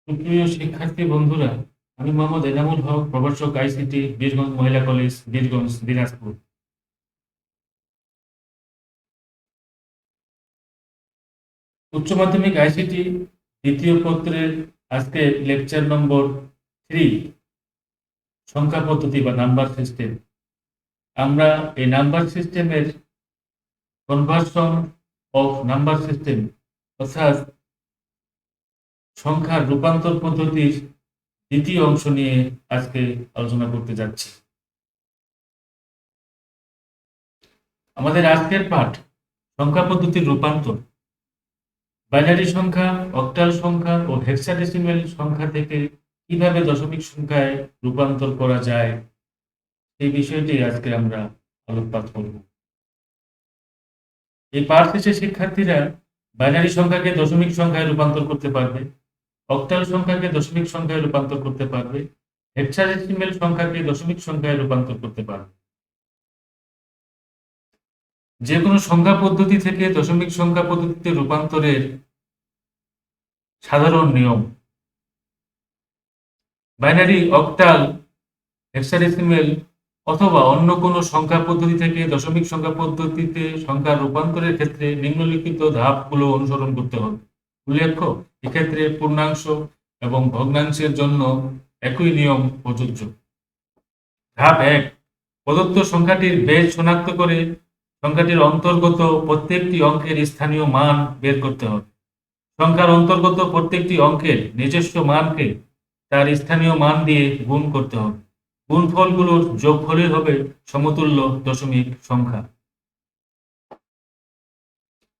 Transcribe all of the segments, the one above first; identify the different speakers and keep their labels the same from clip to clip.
Speaker 1: সুপ্রিয় শিক্ষার্থী বন্ধুরা, আমি মোহাম্মদ এনামুল হক, প্রভাষক আইসিটি, বীরগঞ্জ মহিলা কলেজ, বীরগঞ্জ, দিনাজপুর। উচ্চ মাধ্যমিক আইসিটি দ্বিতীয় পত্রের আজকে লেকচার নম্বর 3, সংখ্যা পদ্ধতি বা নাম্বার সিস্টেম। আমরা এই নাম্বার সিস্টেমের কনভার্সন অফ নাম্বার সিস্টেম অর্থাৎ সংখ্যার রূপান্তর পদ্ধতির দ্বিতীয় অংশ নিয়ে আজকে আলোচনা করতে যাচ্ছি। আমাদের আজকের পাঠ সংখ্যা পদ্ধতির রূপান্তর। বাইনারি সংখ্যা, অক্টাল সংখ্যা ও হেক্সাডেসিমেল সংখ্যা থেকে কিভাবে দশমিক সংখ্যায় রূপান্তর করা যায় এই বিষয়টি আজকে আমরা আলোকপাত করব। এই পাঠ শেষে শিক্ষার্থীরা বাইনারি সংখ্যাকে দশমিক সংখ্যায় রূপান্তর করতে পারবে, অক্টাল সংখ্যাকে দশমিক সংখ্যায় রূপান্তর করতে পারবে, হেক্সাডেসিমেল সংখ্যাকে দশমিক সংখ্যায় রূপান্তর করতে পারবে। যে কোনো সংখ্যা পদ্ধতি থেকে দশমিক সংখ্যা পদ্ধতিতে রূপান্তরের সাধারণ নিয়ম: বাইনারি, অক্টাল, হেক্সাডেসিমেল অথবা অন্য কোনো সংখ্যা পদ্ধতি থেকে দশমিক সংখ্যা পদ্ধতিতে সংখ্যা রূপান্তরের ক্ষেত্রে নিম্নলিখিত ধাপগুলো অনুসরণ করতে হবে। উল্লেখ্য, এক্ষেত্রে পূর্ণাংশ এবং ভগ্নাংশের জন্য একই নিয়ম প্রযোজ্য। ধাপ 1, প্রদত্ত সংখ্যাটির বেজ শনাক্ত করে সংখ্যাটির অন্তর্গত প্রত্যেকটি অঙ্কের স্থানীয় মান বের করতে হবে। সংখ্যার অন্তর্গত প্রত্যেকটি অঙ্কের নিজস্ব মানকে তার স্থানীয় মান দিয়ে গুণ করতে হবে। গুণফলগুলোর যোগফলই হবে সমতুল্য দশমিক সংখ্যা।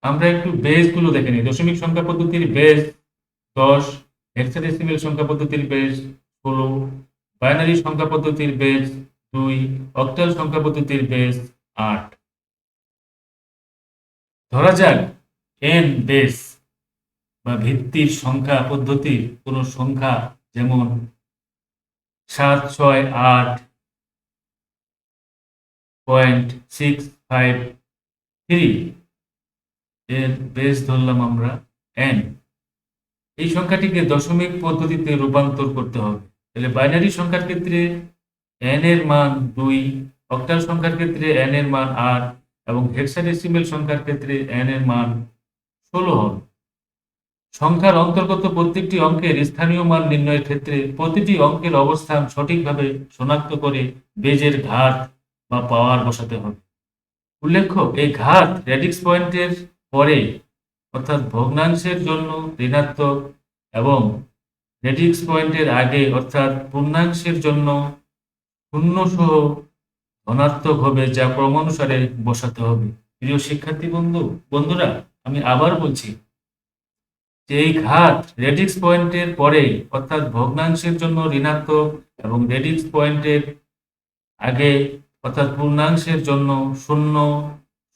Speaker 1: আমরা একটু বেজ গুলো দেখে নিই। দশমিক সংখ্যা পদ্ধতির বেজ 10, হেক্সাডেসিমেল সংখ্যা পদ্ধতির বেজ 16, বাইনারি সংখ্যা পদ্ধতির বেজ 2, অক্টাল সংখ্যা পদ্ধতির বেজ 8। ধরা যাক n বেস বা ভিত্তির সংখ্যা পদ্ধতির কোনো সংখ্যা, যেমন 768.653 এর বেস ধরলাম আমরা n। এই সংখ্যাটিকে দশমিক পদ্ধতিতে রূপান্তর করতে হবে। তাহলে বাইনারি সংখ্যার ক্ষেত্রে n এর মান 2, অক্টাল সংখ্যার ক্ষেত্রে n এর মান 8 এবং হেক্সাডেসিমেল সংখ্যার ক্ষেত্রে n এর মান 16 হবে। সংখ্যার অন্তর্গত প্রত্যেকটি অঙ্কের স্থানীয় মান নির্ণয়ের ক্ষেত্রে প্রতিটি অঙ্কের অবস্থান সঠিকভাবে শনাক্ত করে বেজের ঘাত বা পাওয়ার বসাতে হবে। উল্লেখ্য, এই ঘাত রেডিক্স পয়েন্টের পরে অর্থাৎ ভগ্নাংশের জন্য ঋণাত্মক এবং রেডিক্স পয়েন্টের আগে অর্থাৎ পূর্ণাংশের জন্য শূন্য সহ ধনাত্মক হবে, যা ক্রমানুসারে বসাতে হবে। প্রিয় শিক্ষার্থী বন্ধুরা, আমি আবার বলছি যে এই ঘাত রেডিক্স পয়েন্টের পরে অর্থাৎ ভগ্নাংশের জন্য ঋণাত্মক এবং রেডিক্স পয়েন্টের আগে অর্থাৎ পূর্ণাংশের জন্য শূন্য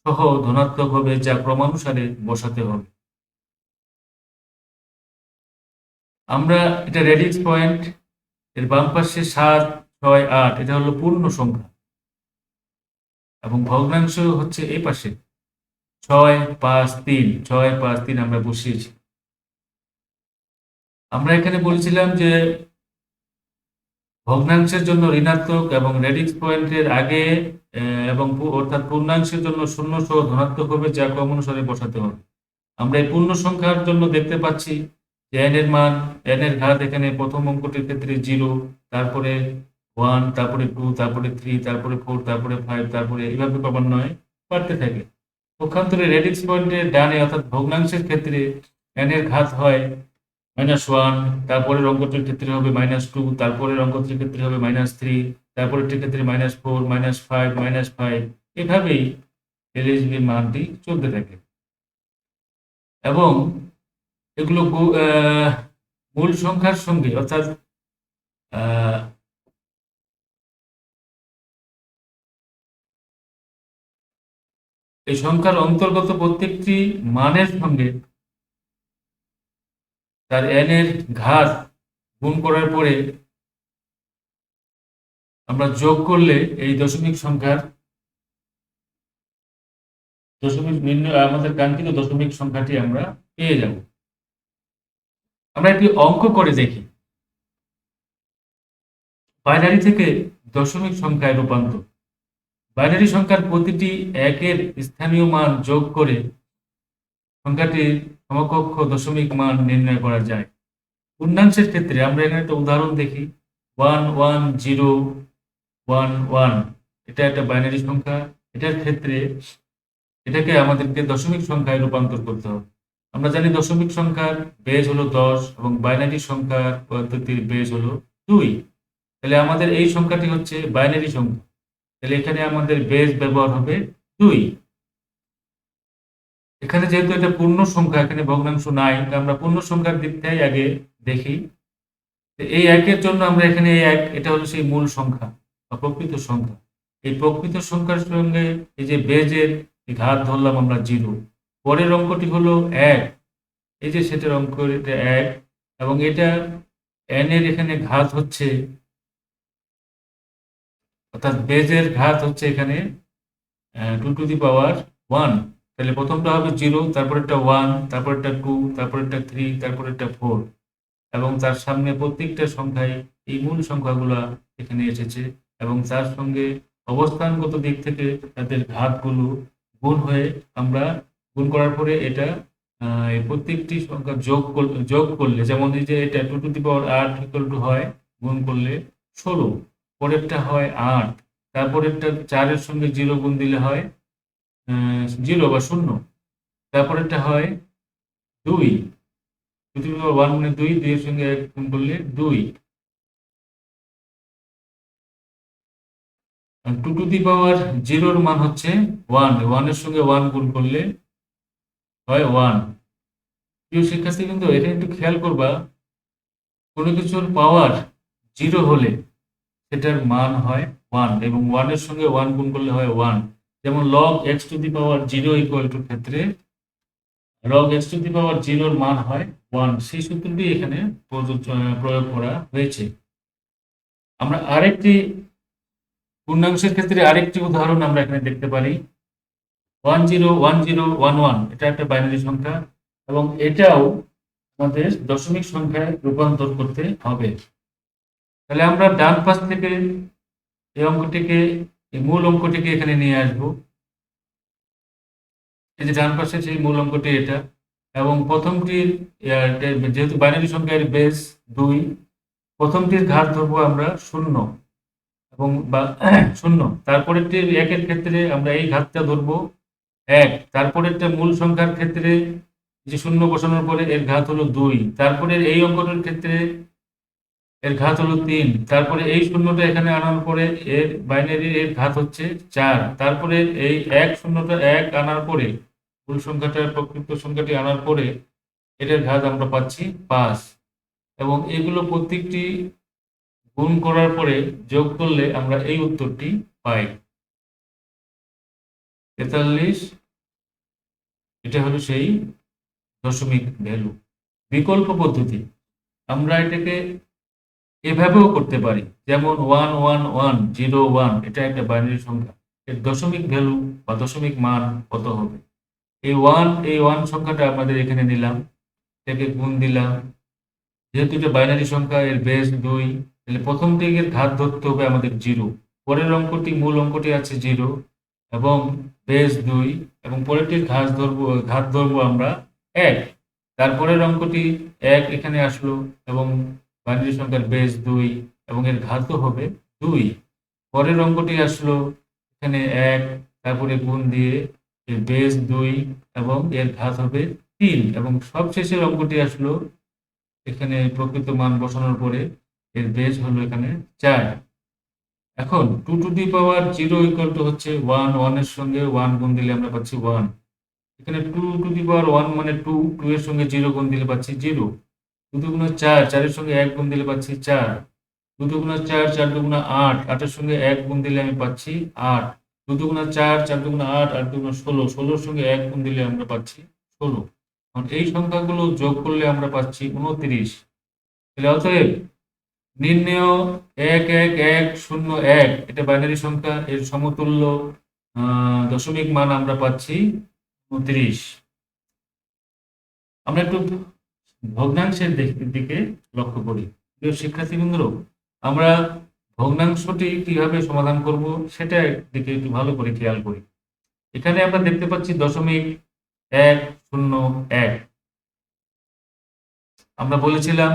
Speaker 1: সহ ধনাত্মক হবে, যা ক্রমানুসারে বসাতে হবে। আমরা এটা রেডিক্স পয়েন্ট, এর বাম পাশে 7, 6, 8 এটা হলো পূর্ণ সংখ্যা এবং ভগ্নাংশ হচ্ছে এই পাশে 6, 5, 3, 6, 5, 3 আমরা বসিয়েছি। আমরা এখানে বলেছিলাম যে ভগ্নাংশের জন্য ঋণাত্মক এবং রেডিক্স পয়েন্টের আগে এবং অর্থাৎ পূর্ণাংশের জন্য শূন্য সহ ধনাত্মক হবে, যা ক্রমানুসারে বসাতে হবে। আমরা এই পূর্ণ সংখ্যার জন্য দেখতে পাচ্ছি যে n এর মান, n এর ঘাত এখানে প্রথম অঙ্কটির ক্ষেত্রে 0, তারপরে 1, তারপরে 2, তারপরে 3, তারপরে 4, তারপরে 5, তারপরে এইভাবে ক্রমান্বয়ে বাড়তে থাকে। পক্ষান্তরে রেডিক্স পয়েন্টের ডানে অর্থাৎ ভগ্নাংশের ক্ষেত্রে n এর ঘাত হয় -1, তারপরের অঙ্কটির ক্ষেত্রে হবে -2, তারপরের অঙ্কটির ক্ষেত্রে হবে -3, তারপরেরটির ক্ষেত্রে -4, -5, -5, এভাবেই এলএসবির মানটি চলতে থাকে এবং এগুলো মূল সংখ্যার সঙ্গে অর্থাৎ এই সংখ্যার অন্তর্গত প্রত্যেকটি মানের সঙ্গে তার n এর ঘাত গুণ করার পরে আমরা যোগ করলে এই দশমিক সংখ্যার আমাদের কাঙ্ক্ষিত দশমিক সংখ্যাটি আমরা পেয়ে যাব। আমরা একটি অঙ্ক করে দেখি, বাইনারি থেকে দশমিক সংখ্যায় রূপান্তর। বাইনারি সংখ্যার প্রতিটি একের স্থানীয় মান যোগ করে সংখ্যাটির সমকক্ষ দশমিক মান নির্ণয় করা যায়। পূর্ণাংশের ক্ষেত্রে আমরা এখানে একটা উদাহরণ দেখি, 11011, এটা একটা বাইনারি সংখ্যা। এটার ক্ষেত্রে এটাকে আমাদেরকে দশমিক সংখ্যায় রূপান্তর করতে হবে। আমরা জানি দশমিক সংখ্যার বেজ হলো 10 এবং বাইনারি সংখ্যার পদ্ধতির বেজ হলো 2। তাহলে আমাদের এই সংখ্যাটি হচ্ছে বাইনারি সংখ্যা, তাহলে এখানে আমাদের বেজ ব্যবহার হবে 2। এখানে যেহেতু এটা পূর্ণ সংখ্যা, এখানে ভগ্নাংশ নাই, আমরা পূর্ণ সংখ্যার দিকটাই আগে দেখি। এই একের জন্য আমরা এখানে এই এক, এটা হলো সেই মূল সংখ্যা বা প্রকৃত সংখ্যা। এই প্রকৃত সংখ্যার সঙ্গে এই যে বেজের ঘাত ধরলাম আমরা 0। পরের অঙ্কটি হলো 1, এই যে সেটার অঙ্ক, এটা 1 এবং এটা n এর এখানে ঘাত হচ্ছে, অর্থাৎ বেজের ঘাত হচ্ছে এখানে 2^1। তাহলে প্রথমটা হবে 0, তারপরেরটা 1, তারপরেরটা 2, তারপরেরটা 3, তারপরেরটা 4 এবং তার সামনে প্রত্যেকটা সংখ্যায় এই মূল সংখ্যাগুলা এখানে এসেছে এবং তার সঙ্গে অবস্থানগত দিক থেকে তাদের ঘাতগুলো গুণ হয়ে আমরা গুণ করার পরে এটা এই প্রত্যেকটি সংখ্যা যোগ করলে, যেমন এই যে এটা 2^8 হয়, গুণ করলে 16, পরেরটা হয় 8, তারপরেরটা 4-এর সঙ্গে 0 গুণ দিলে হয় 0 বা 0, তারপরেরটা হয় 2, 2^1 মানে 2, 2 এর সঙ্গে 1 গুণ করলে 2, আর 2^0 মান হচ্ছে 1, 1 এর সঙ্গে 1 গুণ করলে হয় 1। প্রিয় শিক্ষার্থী, কিন্তু এখানে একটু খেয়াল করবা, কোনো কিছুর পাওয়ার 0 হলে সেটার মান হয় 1 এবং 1 এর সঙ্গে 1 গুণ করলে হয় 1। যেমন log x⁻0 ইকুয়াল টু ক্ষেত্রে log x⁻0 এর মান হয় 1, সেই সূত্রটি এখানে প্রয়োগ করা হয়েছে। আমরা আরেকটি পূর্ণাংশের ক্ষেত্রে আরেকটি উদাহরণ আমরা এখানে দেখতে পারি, 101011, এটা একটা বাইনারি সংখ্যা এবং এটাও আমাদের দশমিক সংখ্যায় রূপান্তর করতে হবে। তাহলে আমরা ডান পাশ থেকে এই অঙ্কটিকে, এই মূল অঙ্কটিকে এখানে নিয়ে আসব। এই যে ডান পাশে সেই মূল অঙ্কটি এটা, এবং প্রথমটির যেহেতু বাইনারি সংখ্যার বেস 2, প্রথমটির ঘাত ধরবো আমরা 0 এবং বা 0, তারপরেরটির 1-এর ক্ষেত্রে আমরা এই ঘাতটা ধরবো 1, তারপরেরটা মূল সংখ্যার ক্ষেত্রে যে 0 বসানোর পরে এর ঘাত হলো 2, তারপরে এই অঙ্কটার ক্ষেত্রে এর ঘাত হলো 3, তারপরে এই শূন্যটা এখানে আনার পরে এর বাইনারি এর ঘাত হচ্ছে 4, তারপরে এই 1 1 আনার পরে মূল সংখ্যাটা প্রকৃত সংখ্যাটি আনার পরে এটার ঘাত আমরা পাচ্ছি 5 এবং এগুলো প্রত্যেকটি গুণ করার পরে যোগ করলে আমরা এই উত্তরটি পাই 43। এটা হলো সেই দশমিক ভ্যালু। বিকল্প পদ্ধতি, আমরা এটাকে এভাবেও করতে পারি, যেমন 11101, এটা একটা বাইনারি সংখ্যা, এর দশমিক ভ্যালু বা দশমিক মান কত হবে? এই 1 সংখ্যাটা আমাদের এখানে নিলাম, এটাকে গুণ দিলাম, যেহেতু এটা বাইনারি সংখ্যা, এর বেস 2, তাহলে প্রথম দিকের ঘাত ধরতে হবে আমাদের 0, পরের অঙ্কটি মূল অঙ্কটি আছে 0 এবং বেস 2 এবং পরেরটির ঘাত ধরবো আমরা 1, তারপরের অঙ্কটি 1 এখানে আসলো এবং বাইনারি সংখ্যার বেস 2 এবং এর ঘাতও হবে 2, পরের অঙ্কটি আসলো এখানে 1, তারপরে গুণ দিয়ে এর বেস 2 এবং এর ঘাত হবে 3 এবং সবশেষের অঙ্কটি আসলো এখানে প্রকৃত মান বসানোর পরে এর বেস হলো এখানে 4। এখন 2^0 ইকুয়াল টু হচ্ছে 1, 1 এর সঙ্গে 1 গুণ দিলে আমরা পাচ্ছি 1, এখানে 2^1 মানে 2, 2 এর সঙ্গে 0 গুণ দিলে পাচ্ছি 0, 2×4, 4 এর সঙ্গে 1 গুণ দিলে পাচ্ছি 4, 2×4, 4×8, 8 এর সঙ্গে 1 গুণ দিলে আমি পাচ্ছি 8, 2×4, 4×8, 8×16, 16 এর সঙ্গে 1 গুণ দিলে আমরা পাচ্ছি 16। এই সংখ্যাগুলো যোগ করলে আমরা পাচ্ছি 29। তাহলে অতএব নির্ণেয় 11101, এটা বাইনারি সংখ্যা, এর সমতুল্য দশমিক মান আমরা পাচ্ছি 29। আমরা একটু ভগ্নাংশের দিকে লক্ষ্য করি। প্রিয় শিক্ষার্থীবৃন্দ, আমরা ভগ্নাংশটি কিভাবে সমাধান করব সেটা দিকে একটু ভালো করে খেয়াল করি। এখানে আমরা দেখতে পাচ্ছি 0.101। আমরা বলেছিলাম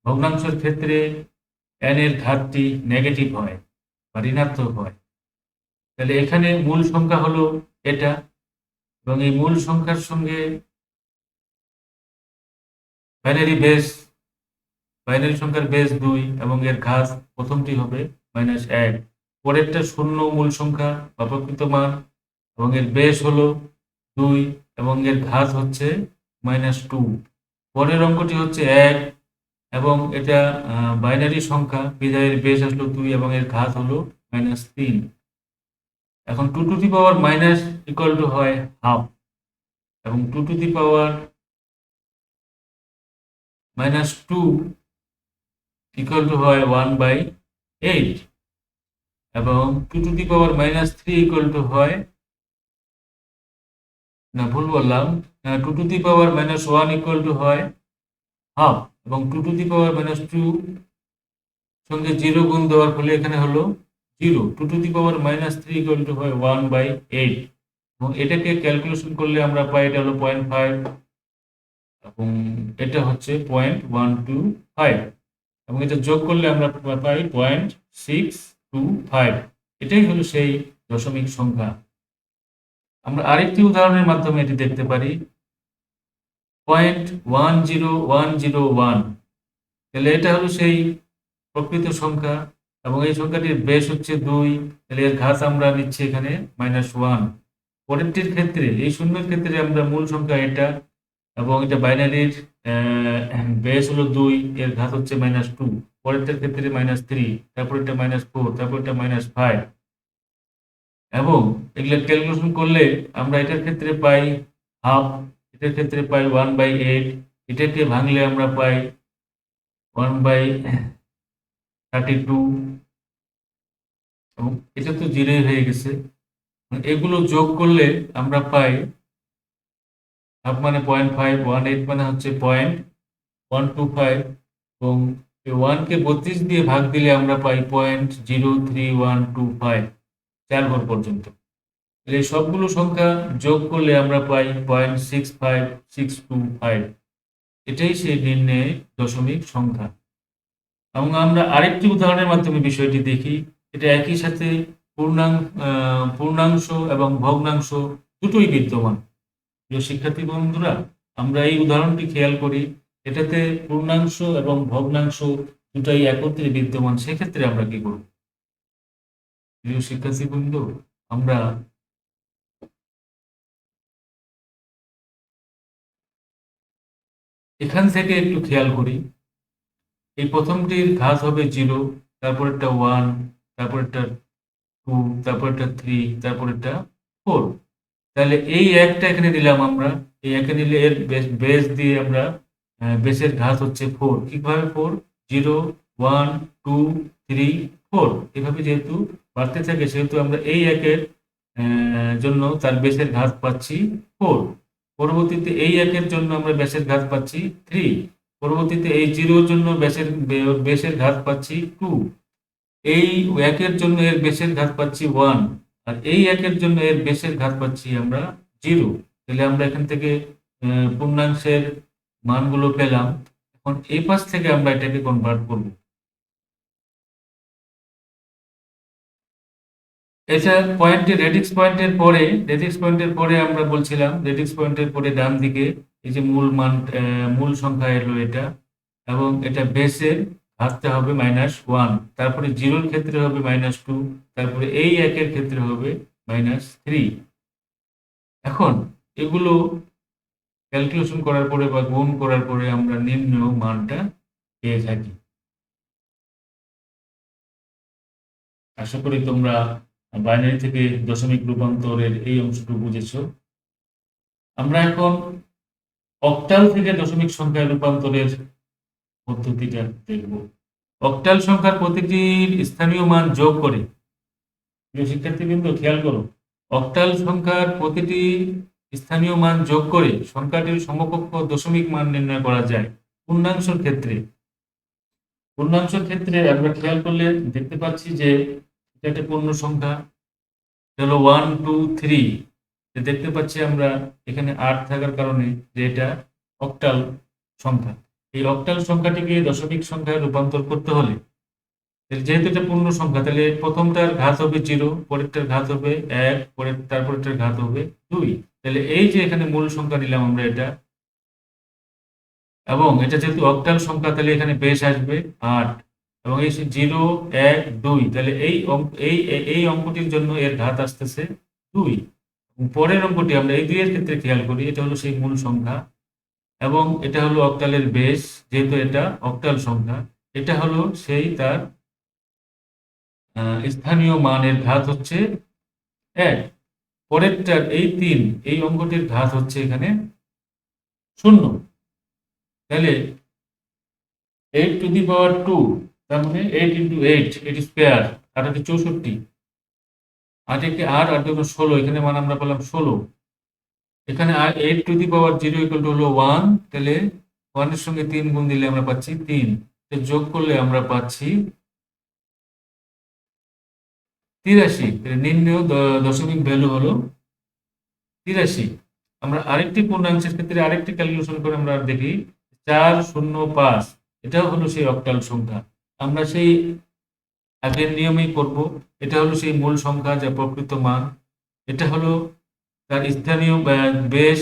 Speaker 1: ভগ্নাংশের ক্ষেত্রে n এর ঘাতটি নেগেটিভ হয় বা ঋণাত্মক হয়। তাহলে এখানে মূল সংখ্যা হলো এটা, এবং এই মূল সংখ্যার সঙ্গে বাইনারি সংখ্যার বেস 2 এবং এর ঘাত প্রথমটি হবে -1, পরেরটা শূন্য মূল সংখ্যা বা প্রকৃত মান এবং এর বেস হলো 2 এবং এর ঘাত হচ্ছে -2। পরের অঙ্কটি হচ্ছে 1 এবং এটা বাইনারি সংখ্যা, বিধায়ের বেস আসলো 2 এবং এর ঘাত হলো -3। এখন 2 to the power minus equal to হয় হাফ, এবং 2 to the power -2 equal to হয় 1/8, এবং 2 to the power -3 equal to হয়, না ভুল বললাম, 2 to the power -1 equal to হয় হাফ, এবং 2 টু দি পাওয়ার -2 সঙ্গে 0 গুণ দেওয়ার ফলে এখানে হলো 0। 2 to the power -3 equal to হয় 1/8, এবং এটাকে ক্যালকুলেশন করলে আমরা পাই এটা হলো 0.5 এবং এটা হচ্ছে 0.125, এবং এটা যোগ করলে আমরা পাই 0.625। এটাই হলো সেই দশমিক সংখ্যা। আমরা আরেকটি উদাহরণের মাধ্যমে এটি দেখতে পারি। 0.10101, তাহলে এটা হলো সেই প্রকৃত সংখ্যা, এবং এই সংখ্যাটির বেস হচ্ছে 2, তাহলে এর ঘাত আমরা নিচ্ছি এখানে -1। পরেরটির ক্ষেত্রে, এই শূন্যের ক্ষেত্রে আমরা মূল সংখ্যা এটা, এবং এটা বাইনারির বেস হলো 2, এর ঘাত হচ্ছে -2, পরেরটার ক্ষেত্রে -3, তারপর এটা -4, তারপর এটা -5, এবং এগুলো ক্যালকুলেশন করলে আমরা এটার ক্ষেত্রে পাই হাফ, এটার ক্ষেত্রে পাই 1/8, এটাকে ভাঙলে আমরা পাই 1/32, এবং এটা তো 0 হয়ে গেছে। এগুলো যোগ করলে আমরা পাই হাফ মানে 0.5, 1/8 মানে হচ্ছে 0.125, এবং 1 কে 32 দিয়ে ভাগ দিলে আমরা পাই 0.03125, 4 ঘর পর্যন্ত। এই সবগুলো সংখ্যা যোগ করলে আমরা পাই 0.65625। এটাই সেই নির্ণয় দশমিক সংখ্যা। এবং আমরা আরেকটি উদাহরণের মাধ্যমে বিষয়টি দেখি। এটা একই সাথে পূর্ণাংশ এবং ভগ্নাংশ দুটোই বিদ্যমান। প্রিয় শিক্ষার্থী বন্ধুরা, আমরা এই উদাহরণটি খেয়াল করি, এটাতে পূর্ণাংশ এবং ভগ্নাংশ দুটাই একত্রে বিদ্যমান। সেক্ষেত্রে আমরা কি করব? প্রিয় শিক্ষার্থী বন্ধু, আমরা এখান থেকে একটু খেয়াল করি। এই প্রথমটির ঘাত হবে 0, তারপরেরটা 1, তারপরেরটা 2, তারপরেরটা 3, তারপরেরটা 4। তাহলে এই একটা এখানে দিলাম আমরা, এই একে নিলে এর বেস দিয়ে আমরা বেসের ঘাত হচ্ছে 4। কিভাবে 4? 0, 1, 2, 3, 4 এভাবে যেহেতু বাড়তে থাকে, সেহেতু আমরা এই একের জন্য তার বেসের ঘাত পাচ্ছি 4। পরবর্তীতে এই একের জন্য আমরা বেসের ঘাত পাচ্ছি 3। পরবর্তীতে এই 0 জন্য বেসের ঘাত পাচ্ছি 2। এই একের জন্য এর বেসের ঘাত পাচ্ছি 1, আর এই একের জন্য এর বেসের ঘাত পাচ্ছি আমরা 0। তাহলে আমরা এখান থেকে পূর্ণাংশের মানগুলো পেলাম। এখন এই পাশ থেকে আমরা এটাকে কনভার্ট করব। এটা পয়েন্টে রেডিক্স পয়েন্টের পরে আমরা বলছিলাম রেডিক্স পয়েন্টের পরে ডান দিকে এই যে মূল সংখ্যা এলো এটা, এবং এটা বেসের ঘাততে হবে -1, তারপরে 0-র ক্ষেত্রে হবে -2, তারপরে এই একের ক্ষেত্রে হবে -3। এখন এগুলো ক্যালকুলেশন করার পরে বা গুণ করার পরে আমরা নিম্ন মানটা পেয়ে থাকি। আশা করি তোমরা বাইনারি থেকে দশমিক রূপান্তরের এই অংশটুকু বুঝেছো। আমরা এখন অক্টাল থেকে দশমিক সংখ্যায় রূপান্তরের পদ্ধতিটা দেখব। অক্টাল সংখ্যার প্রতিটির স্থানীয় মান যোগ করে, প্রিয় শিক্ষার্থীবৃন্দ খেয়াল করো, অক্টাল সংখ্যার প্রতিটি স্থানীয় মান যোগ করে সংখ্যাটির সমকক্ষ দশমিক মান নির্ণয় করা যায়। পূর্ণাংশের ক্ষেত্রে আমরা খেয়াল করলে দেখতে পাচ্ছি যে এটা একটা পূর্ণ সংখ্যা, হলো 1 2 3। দেখতে পাচ্ছি আমরা এখানে 8 থাকার কারণে যে এটা অক্টাল সংখ্যা। এই অক্টাল সংখ্যাটিকে দশমিক সংখ্যায় রূপান্তর করতে হলে, যেহেতু এটা পূর্ণ সংখ্যা, তাহলে প্রথমটার ঘাত হবে 0, পরেরটার ঘাত হবে 1, তারপরেরটার ঘাত হবে 2। তাহলে এই যে এখানে মূল সংখ্যা নিলাম আমরা এটা, এবং এটা যেহেতু অক্টাল সংখ্যা তাহলে এখানে বেশ আসবে 8, এবং এই 0 1 2, তাহলে এই অঙ্কটির জন্য এর ঘাত আসতেছে 2। পরের অঙ্কটি আমরা এই 2 এর ক্ষেত্রে খেয়াল করি, এটা হলো সেই মূল সংখ্যা, এবং এটা হলো অক্টালের বেশ, যেহেতু এটা অক্টাল সংখ্যা। এটা হলো সেই তার স্থানীয় মানের ঘাত হচ্ছে 1। পরেরটার এই 3, এই অঙ্কটির ঘাত হচ্ছে এখানে 0। তাহলে 8 টু দি পাওয়ার 2, তার মানে 8 ইন্টু 8, এটি স্কোয়ার, আর এটি 64। 8 একে 8, 8 দুগুণ 16, এখানে মান আমরা পেলাম 16। এখানে 8 to the power 0 equal to হলো 1, তাহলে 1 এর সঙ্গে 3 গুণ দিলে আমরা পাচ্ছি 3, যোগ করলে আমরা পাচ্ছি 83। নির্ণেয় দশমিক ভ্যালু হলো 83। আমরা আরেকটি পূর্ণাংশের ক্ষেত্রে আরেকটি ক্যালকুলেশন করে আমরা দেখি 405, এটাও হলো সেই অক্টাল সংখ্যা। আমরা সেই আগের নিয়মেই করব। এটা হলো সেই মূল সংখ্যা যা প্রকৃত মান, এটা হলো তার স্থানীয় বেশ,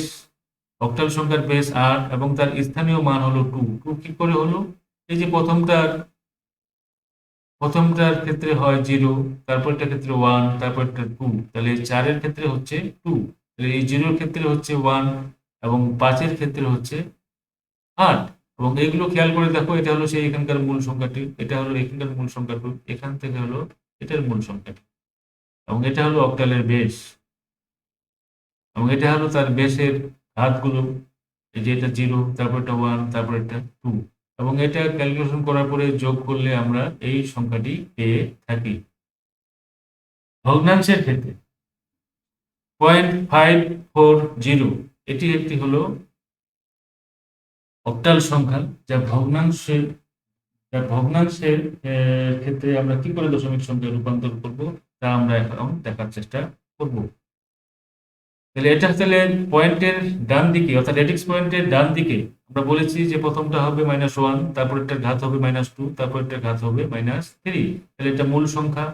Speaker 1: অক্টাল সংখ্যার বেশ 8, এবং তার স্থানীয় মান হলো 2। 2 কি করে হলো? এই যে প্রথমটার ক্ষেত্রে হয় 0, তারপরটার ক্ষেত্রে 1, তারপরটা 2, তাহলে 4 এর ক্ষেত্রে হচ্ছে 2, তাহলে এই 0 এর ক্ষেত্রে হচ্ছে 1, এবং 5 এর ক্ষেত্রে হচ্ছে 8। এবং এইগুলো খেয়াল করে দেখো, এটা হলো সেই এখানকার মূল সংখ্যাটি, এটা হলো এখানকার মূল সংখ্যাটি, এখান থেকে হলো এটার মূল সংখ্যাটি, এবং এটা হলো অক্টালের বেশ, এবং এটা হলো তার বেশের ঘাতগুলো। এই যে এটা 0, তারপর এটা 1, তারপর এটা 2, এবং এটা ক্যালকুলেশন করার পরে যোগ করলে আমরা এই সংখ্যাটি পেয়ে থাকি। ভগ্নাংশের ক্ষেত্রে 0.540, এটি একটি হলো অক্টাল সংখ্যা, যা ভগ্নাংশের ক্ষেত্রে আমরা কি করে দশমিক সংখ্যায় রূপান্তর করব তা আমরা এখন দেখার চেষ্টা করব। তাহলে এটা তাহলে পয়েন্টের ডান দিকে, অর্থাৎ রেডিক্স পয়েন্টের ডান দিকে আমরা বলেছি যে প্রথমটা হবে -1, তারপর এটার ঘাত হবে -2, তারপর এটার ঘাত হবে -3। তাহলে এটা মূল সংখ্যা,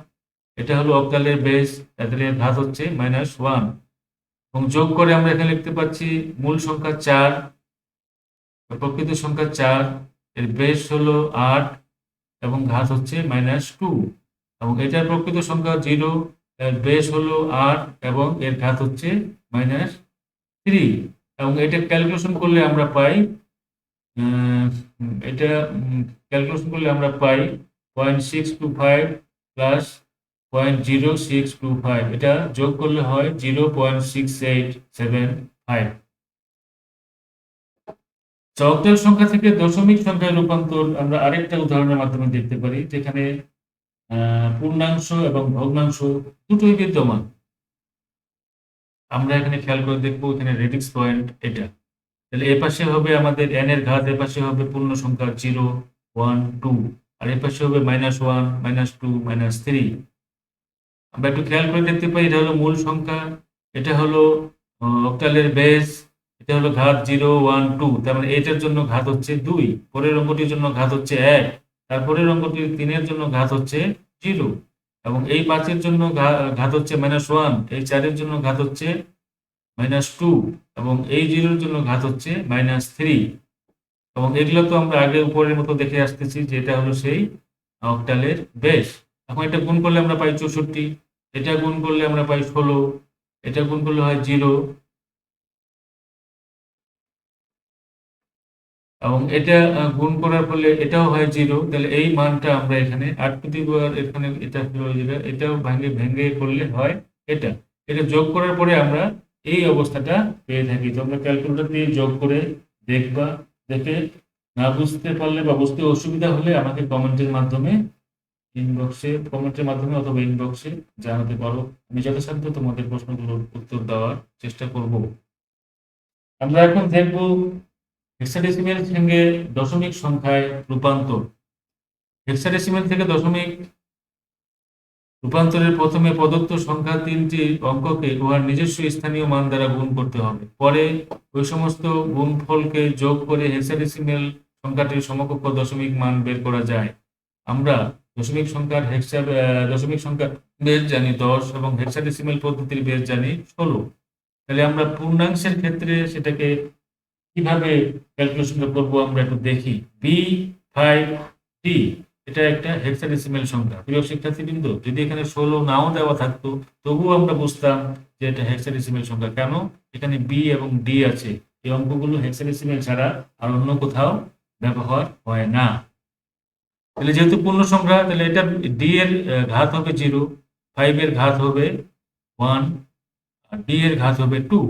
Speaker 1: এটা হলো অক্টালের বেস, তাহলে এর ঘাত হচ্ছে -1, এবং যোগ করে আমরা এখানে লিখতে পাচ্ছি মূল সংখ্যা 4, প্রকৃত সংখ্যা 4, এর বেস হলো 8, এবং ঘাত হচ্ছে -2, এবং এটার প্রকৃত সংখ্যা 0, এর বেস হলো 8, এবং এর ঘাত হচ্ছে -3। এবং এটা ক্যালকুলেশন করলে আমরা পাই এটা ক্যালকুলেশন করলে আমরা পাই 0.625 প্লাস 0.0625, এটা যোগ করলে হয় 0.6875। অক্টাল সংখ্যা থেকে দশমিক সংখ্যায় রূপান্তর আমরা আরেকটা উদাহরণের মাধ্যমে দেখতে পারি, যেখানে পূর্ণাংশ এবং ভগ্নাংশ দুটোই বিদ্যমান। আমরা এখানে খেয়াল করে দেখবো, এখানে রেডিক্স পয়েন্ট এটা, তাহলে এ পাশে হবে আমাদের n এর ঘাত, এ পাশে হবে পূর্ণ সংখ্যা 0 1 2, আর এ পাশে হবে -1 -2 -3। আমরা একটু খেয়াল করে দেখতে পাই, এটা হলো মূল সংখ্যা, এটা হলো অক্টালের বেস, এটা হলো ঘাত 0 1 2, তার মানে এটার জন্য ঘাত হচ্ছে 2, পরের অঙ্কটির জন্য ঘাত হচ্ছে 1, তারপরের অঙ্কটির 3 এর জন্য ঘাত হচ্ছে 0, এবং এই 5 এর জন্য ঘাত হচ্ছে -1, এই 4 এর জন্য ঘাত হচ্ছে -2, এবং এই 0 এর জন্য ঘাত হচ্ছে -3। এবং এগুলো তো আমরা আগে উপরের মতো দেখে আসতেছি যে এটা হলো সেই অক্টালের বেস। এখন এটা গুণ করলে আমরা পাই 64, এটা গুণ করলে আমরা পাই 16, এটা গুণ করলে হয় 0, এবং এটা গুণ করার ফলে এটাও হয় 0। তাহলে এই মানটা আমরা এখানে 8 টু দি পাওয়ার, এখানে এটা হলো যেটা, এটাও ভেঙে ভেঙে করলে হয় এটা। এটা যোগ করার পরে আমরা এই অবস্থাটা পেয়ে থাকি। তোমরা ক্যালকুলেটর দিয়ে যোগ করে দেখবা, দেখে না বুঝতে পারলে বা বুঝতে অসুবিধা হলে আমাকে কমেন্টের মাধ্যমে অথবা ইনবক্সে জানাতে পারো। আমি যথাসাধ্য তোমাদের প্রশ্নগুলোর উত্তর দেওয়ার চেষ্টা করব। আমরা এখন দেখব হেক্সাডেসিমেল থেকে দশমিক সংখ্যায় রূপান্তর। হেক্সাডেসিমেল থেকে দশমিক রূপান্তরের প্রথমে প্রদত্ত সংখ্যা তিনটি অঙ্ককে উহার নিজস্ব স্থানীয় মান দ্বারা গুণ করতে হবে। পরে ওই সমস্ত গুণফলকে যোগ করে হেক্সাডেসিমেল সংখ্যাটির সমকক্ষ দশমিক মান বের করা যায়। আমরা দশমিক সংখ্যার বেস জানি 10 এবং হেক্সাডেসিমেল পদ্ধতির বেস জানি 16। তাহলে আমরা পূর্ণাংশের ক্ষেত্রে সেটাকে কিভাবে ক্যালকুলেশনটা করব আমরা একটু দেখি। B5D এটা একটা হেক্সাডেসিমেল সংখ্যা। প্রিয় শিক্ষার্থীবৃন্দ, যদি এখানে 16 নাও দেওয়া থাকতো তবুও আমরা বুঝতাম যে এটা হেক্সাডেসিমেল সংখ্যা। কেন? এখানে বি এবং ডি আছে। এই অঙ্কগুলো হেক্সাডেসিমেল ছাড়া আর অন্য কোথাও ব্যবহার হয় না। তাহলে যেহেতু পূর্ণ সংখ্যা, তাহলে এটা ডি এর ঘাত হবে 0, 5 এর ঘাত হবে 1, আর ডি এর ঘাত হবে 2।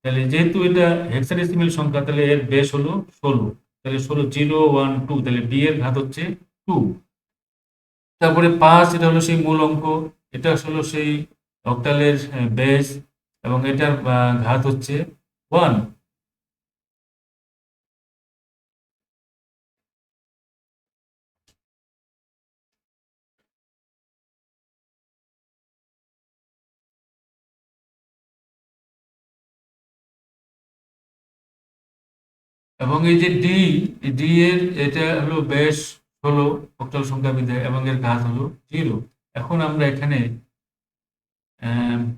Speaker 1: তাহলে যেহেতু এটা হেক্সাডেসিমেল সংখ্যা, তাহলে এর বেস হলো 16। তাহলে 16 0 1 2, তাহলে বি এর ঘাত হচ্ছে 2। তারপরে 5, এটা হলো সেই মূল অঙ্ক, এটা হলো সেই অক্টালের বেস, এবং এটার ঘাত হচ্ছে 1। এবং এই যে ডি এর এটা হলো বেস হলো অক্টাল সংখ্যা বিধায়, এবং এর ঘাত হলো 0। এখন আমরা এখানে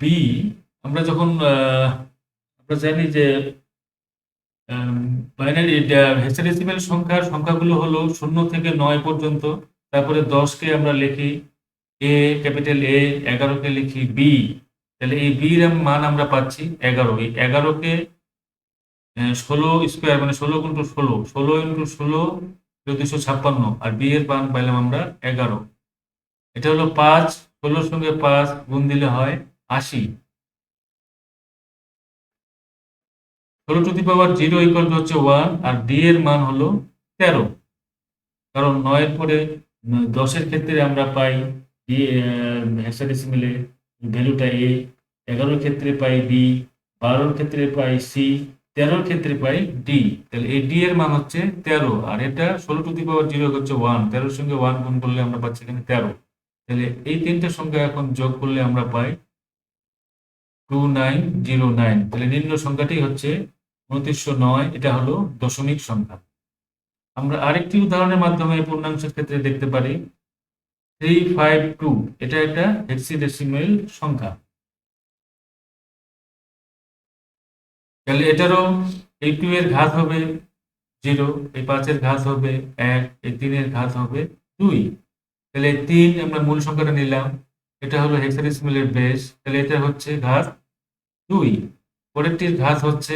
Speaker 1: বি, আমরা যখন আমরা জানি যে বাইনারি হেক্সাডেসিমেল সংখ্যাগুলো হলো 0 থেকে 9 পর্যন্ত। তারপরে 10কে আমরা লিখি এ, ক্যাপিটাল এ, 11কে লিখি বি। তাহলে এই বি এর মান আমরা পাচ্ছি 11। এই 11কে 16 স্কোয়ার মানে 16 গুণিত 16, 16 ইন্টু 16 256, আর বি এর মান পাইলাম আমরা 11। এটা হলো 5, 16 সঙ্গে 5 গুণ দিলে হয় 80। 16 to the power 0 equal to হচ্ছে 1, আর ডি এর মান হলো 13। কারণ 9 এর পরে 10 এর ক্ষেত্রে আমরা পাই ডি, হেক্সাডেসিমেলে ভ্যালুটা এ, 11 এর ক্ষেত্রে পাই বি, 12 এর ক্ষেত্রে পাই সি, 13 এর ক্ষেত্রে পাই ডি। তাহলে এই ডি এর মান হচ্ছে 13, আর এটা 16 টু দি পাওয়ার 0 হচ্ছে 1। 13 এর সঙ্গে 1 গুণ করলে আমরা পাচ্ছি এখানে 13। তাহলে এই তিনটা সংখ্যা এখন যোগ করলে আমরা পাই 2909। তাহলে নিম্ন সংখ্যাটি হচ্ছে 2909। এটা হলো দশমিক সংখ্যা। আমরা আরেকটি উদাহরণের মাধ্যমে পূর্ণাংশের ক্ষেত্রে দেখতে পারি 352। এটা একটা হেক্সাডেসিমেল সংখ্যা। তাহলে এটারও এই 2 এর ঘাত হবে 0, এই 5 এর ঘাত হবে 1, এই 3 এর ঘাত হবে 2। তাহলে 3 আমরা মূল সংখ্যাটা নিলাম, এটা হলো হেক্সাডেসিমেলের বেস। তাহলে এটা হচ্ছে ঘাত 2, পরেরটির ঘাত হচ্ছে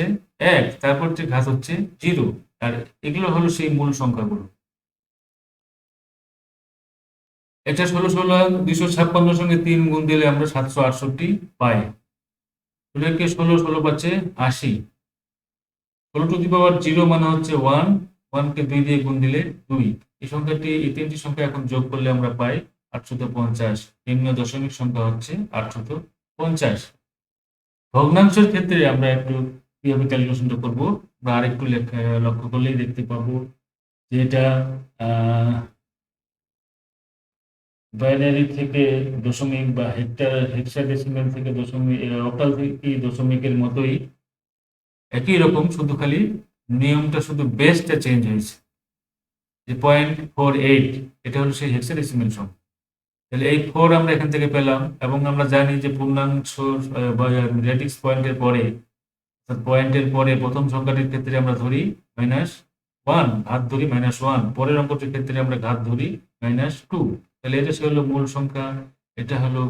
Speaker 1: 1, তারপরটির ঘাত হচ্ছে 0। আর এগুলো হলো সেই মূল সংখ্যাগুলো। এটা 16 256 সঙ্গে 3 গুণ দিলে আমরা 768 পাই। 16 পাচ্ছে 80। 16 টু দি পাওয়ার 0 মানে হচ্ছে 1, 1 কে 2 দিয়ে গুণ দিলে 2। এই তিনটি সংখ্যা এখন যোগ করলে আমরা পাই 850। নিম্ন দশমিক সংখ্যা হচ্ছে 850। ভগ্নাংশের ক্ষেত্রে আমরা একটু কিভাবে ক্যালকুলেশনটা করব বা আরেকটু লক্ষ্য করলেই দেখতে পাবো যে এটা বাইনারি থেকে দশমিক বা হেক্সাডেসিমেল থেকে দশমিক, অক্টাল থেকে দশমিকের মতোই একই রকম, শুধু খালি নিয়মটা, শুধু বেসটা চেঞ্জ হয়েছে। যে 0.48 এটা হলো সেই হেক্সাডেসিমেল সংখ্যা। তাহলে এই 4 আমরা এখান থেকে পেলাম, এবং আমরা জানি যে পূর্ণাংশ রেডিক্স পয়েন্টের পরে, পয়েন্টের পরে প্রথম সংখ্যাটির ক্ষেত্রে আমরা ধরি -1, ঘাত ধরি -1। পরের অঙ্কটির ক্ষেত্রে আমরা ঘাত ধরি -2। তাহলে এটা হলো মূল সংখ্যা, এটা হলো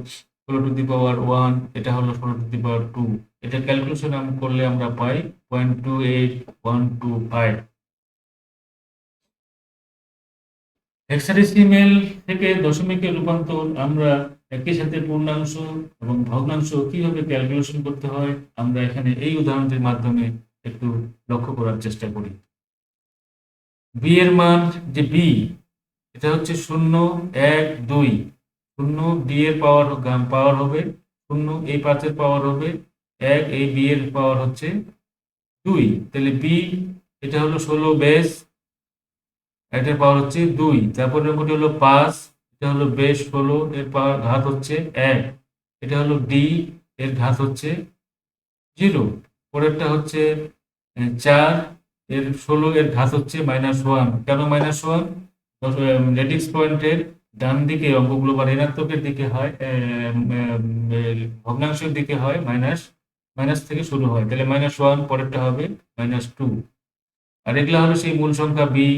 Speaker 1: 16 টু দি পাওয়ার 1, এটা হলো 16 টু দি পাওয়ার 2। এটা ক্যালকুলেশন করলে আমরা পাই 0.28125। হেক্সাডেসিমেল থেকে দশমিকে রূপান্তর আমরা একই সাথে পূর্ণাংশ এবং ভগ্নাংশ কিভাবে ক্যালকুলেশন করতে হয় আমরা এখানে এই উদাহরণটির মাধ্যমে একটু লক্ষ্য করার চেষ্টা করি। বি এর মান যে বি, এটা হচ্ছে 0 1 2। 0 ডি এর পাওয়ার হবে 0, এই 5 এর পাওয়ার হবে 1, এই বি এর পাওয়ার হচ্ছে 2। তাহলে বি এটা হলো 16 বেস, এটার পাওয়ার হচ্ছে 2। তারপরের অঙ্কটি হলো 5, এটা হলো বেস 16, এর পাওয়ার ঘাত হচ্ছে 1। এটা হলো ডি, এর ঘাত হচ্ছে 0। পরেরটা হচ্ছে 4, এর 16 এর ঘাত হচ্ছে -1। কেন -1? রেডিক্স পয়েন্টের ডান দিকে অঙ্কগুলো বা ঋণাত্মকের দিকে হয়, ভগ্নাংশের দিকে হয়, মাইনাস মাইনাস থেকে শুরু হয়, তাহলে -1, পরেরটা হবে -2। আর এগুলা হলো সেই মূল সংখ্যা বি,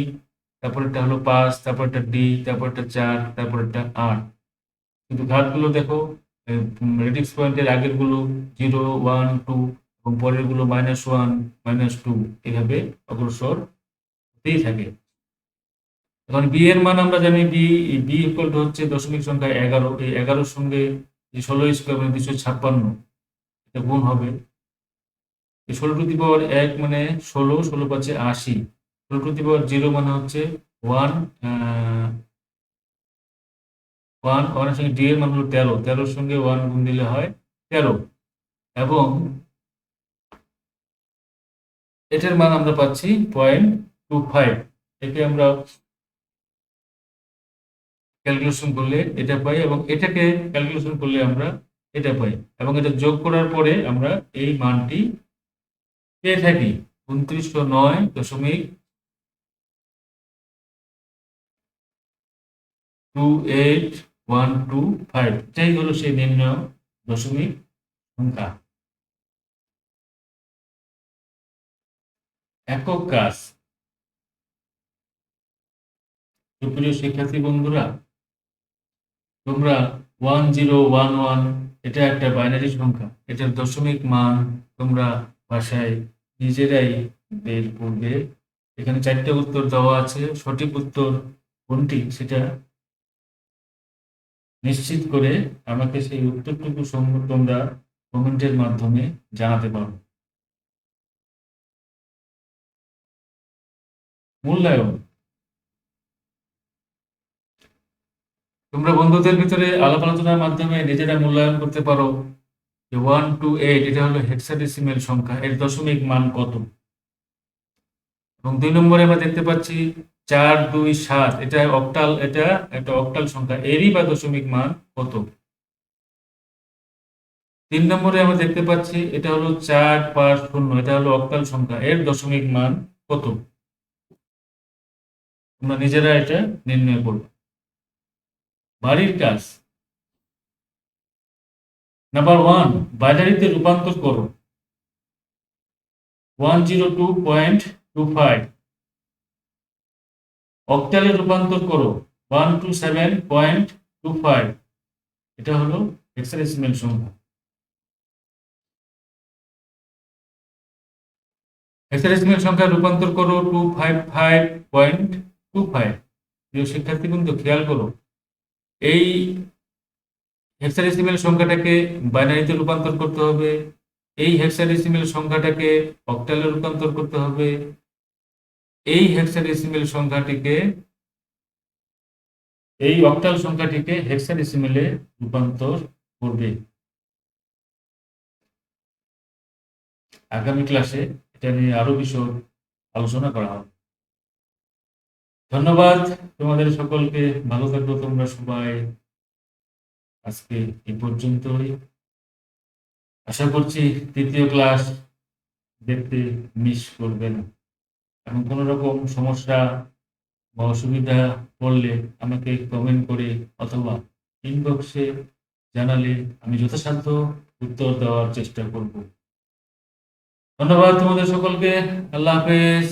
Speaker 1: তারপরেরটা হলো 5, তারপরটা ডি, তারপরটা 4, তারপরটা 8। কিন্তু ঘাতগুলো দেখো, রেডিক্স পয়েন্টের আগের গুলো 0, 1, 2 এবং পরের গুলো -1, -2 এভাবে অগ্রসর হতেই থাকে। এখন বি এর মান আমরা জানি, বি বি ইকুয়াল টু হচ্ছে দশমিক সংখ্যা 11। এই 11-র সঙ্গে 16 স্কোয়ার মানে 256, এটা গুণ হবে। 16 টু দি পাওয়ার 1 মানে 16, 16 পাচ্ছে 80। 16 টু দি পাওয়ার 0 মানে হচ্ছে 1, 1, 1 এর সঙ্গে ডি এর মান হলো 13, 13-র সঙ্গে 1 গুণ দিলে হয় 13। এবং এটার মান আমরা পাচ্ছি 0.25। একে আমরা ক্যালকুলেশন করলে এটা পাই, এবং এটাকে ক্যালকুলেশন করলে আমরা এটা পাই, এবং এটা যোগ করার পরে আমরা এই মানটি পেয়ে থাকি 29.28125। এটাই হলো সেই নির্ণয় দশমিক সংখ্যা। একক কাজ। সুপ্রিয় শিক্ষার্থী বন্ধুরা, তোমরা 1011, এটা একটা বাইনারি সংখ্যা, এটার দশমিক মান তোমরা বাসায় নিজেরাই বের করবে। এখানে 4টে উত্তর দেওয়া আছে, সঠিক উত্তর কোনটি সেটা নিশ্চিত করে আমাকে সেই উত্তরটুকু তোমরা কমেন্টের মাধ্যমে জানাতে পারো। মূল্যায়ন। তোমরা বন্ধুদের ভিতরে আলাপ আলোচনার মাধ্যমে নিজেরা মূল্যায়ন করতে পারো যে 128 এটা হলো হেক্সাডেসিমেল সংখ্যা, এর দশমিক মান কত। এবং 2 নম্বরে আমরা দেখতে পাচ্ছি 427, এটা অক্টাল, এটা একটা অক্টাল সংখ্যা, এরই বা দশমিক মান কত। 3 নম্বরে আমরা দেখতে পাচ্ছি এটা হলো 450, এটা হলো অক্টাল সংখ্যা, এর দশমিক মান কত। তোমরা নিজেরা এটা নির্ণয় করবে। বাড়ির কাজ। নাম্বার 1, বাইনারিতে রূপান্তর করো। 102.25 অক্টালে রূপান্তর করো 127.25। এটা হলো হেক্সাডেসিমেল সংখ্যা। হেক্সাডেসিমেল সংখ্যা রূপান্তর করো 255.25। প্রিয় শিক্ষার্থীবৃন্দ, খেয়াল করো, এই হেক্সাডেসিমেল সংখ্যাটাকে বাইনারিতে রূপান্তর করতে হবে, এই হেক্সাডেসিমেল সংখ্যাটাকে অক্টালে রূপান্তর করতে হবে, এই হেক্সাডেসিমেল সংখ্যাটিকে, এই অক্টাল সংখ্যাটিকে হেক্সাডেসিমেলে রূপান্তর করবে। আগামী ক্লাসে এটা নিয়ে আরো বিশদ আলোচনা করা হবে। ধন্যবাদ তোমাদের সকলকে, ভালো থাকো তোমরা সবাই। আজকে এই পর্যন্তই। আশা করছি তৃতীয় ক্লাস দেখতে মিস করবে না। এবং কোনো রকম সমস্যা বা অসুবিধা পড়লে আমাকে কমেন্ট করে অথবা ইনবক্সে জানালে আমি যথাসাধ্য উত্তর দেওয়ার চেষ্টা করব। ধন্যবাদ তোমাদের সকলকে। আল্লাহ হাফেজ।